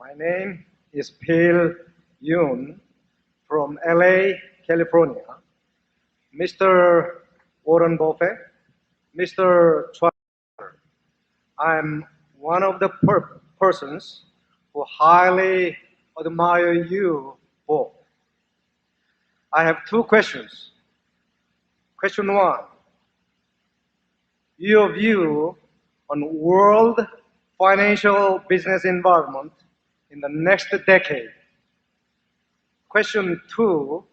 My name is Phil Yoon from LA, California. Mr. Warren Buffett, Mr. Transcript, I'm one of the persons who highly admire you both. I have two questions. Question one, your view on world financial business environment in the next decade. Question two,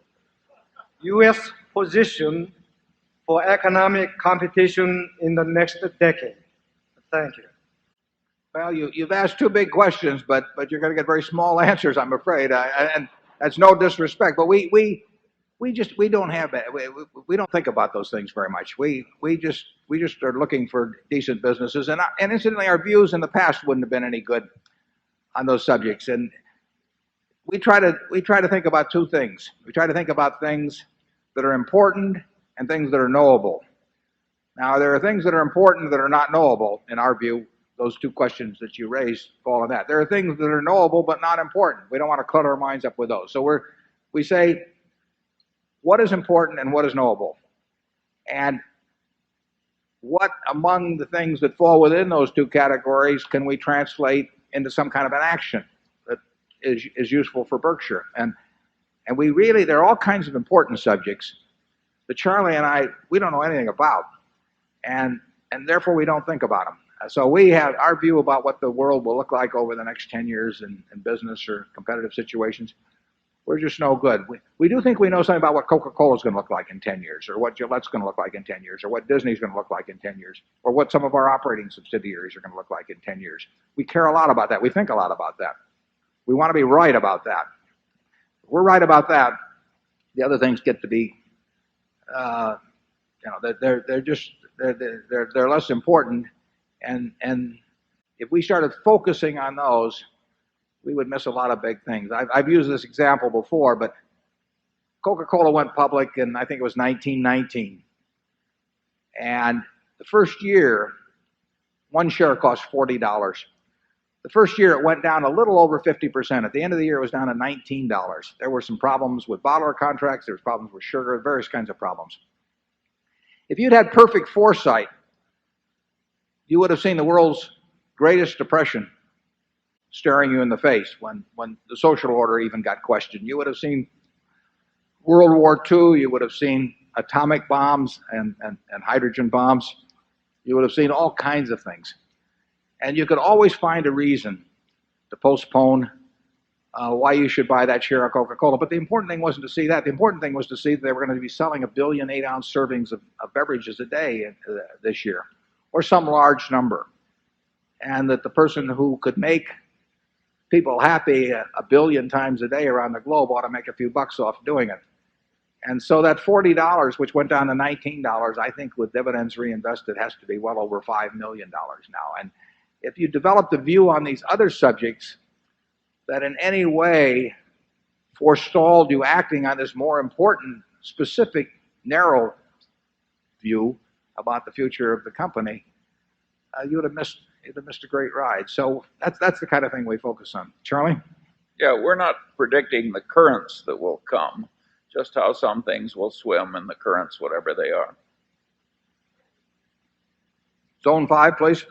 U.S. position for economic competition in the next decade. Thank you. Well, you've asked two big questions, but you're going to get very small answers, I'm afraid. And that's no disrespect, but we don't have we don't think about those things very much. We just are looking for decent businesses, and incidentally, our views in the past wouldn't have been any good on those subjects. And we try to think about two things. We try to think about things that are important and things that are knowable. Now, there are things that are important that are not knowable in our view. Those two questions that you raised fall in that. There are things that are knowable but not important. We don't want to clutter our minds up with those. So we say, what is important and what is knowable? And what among the things that fall within those two categories can we translate into some kind of an action that is useful for Berkshire? And we really, there are all kinds of important subjects that Charlie and I, we don't know anything about. And therefore we don't think about them. So we have our view about what the world will look like over the next 10 years in business or competitive situations. We're just no good. We do think we know something about what Coca-Cola is going to look like in 10 years, or what Gillette's going to look like in 10 years, or what Disney's going to look like in 10 years, or what some of our operating subsidiaries are going to look like in 10 years. We care a lot about that. We think a lot about that. We want to be right about that. If we're right about that, the other things get to be, they're less important. And if we started focusing on those, we would miss a lot of big things. I've used this example before, but Coca-Cola went public in, I think it was 1919. And the first year, one share cost $40. The first year it went down a little over 50%. At the end of the year, it was down to $19. There were some problems with bottler contracts. There was problems with sugar, various kinds of problems. If you'd had perfect foresight, you would have seen the world's greatest depression staring you in the face when the social order even got questioned. You would have seen World War II. You would have seen atomic bombs and hydrogen bombs. You would have seen all kinds of things. And you could always find a reason to postpone why you should buy that share of Coca-Cola. But the important thing wasn't to see that. The important thing was to see that they were going to be selling 1 billion 8-ounce servings of beverages a day this year, or some large number. And that the person who could make people happy 1 billion times a day around the globe ought to make a few bucks off doing it. And so that $40, which went down to $19, I think with dividends reinvested has to be well over $5 million now. And if you developed a view on these other subjects that in any way forestalled you acting on this more important, specific, narrow view about the future of the company, you would have missed a great ride. So that's the kind of thing we focus on. Charlie? Yeah, we're not predicting the currents that will come, just how some things will swim in the currents, whatever they are. Zone 5, please.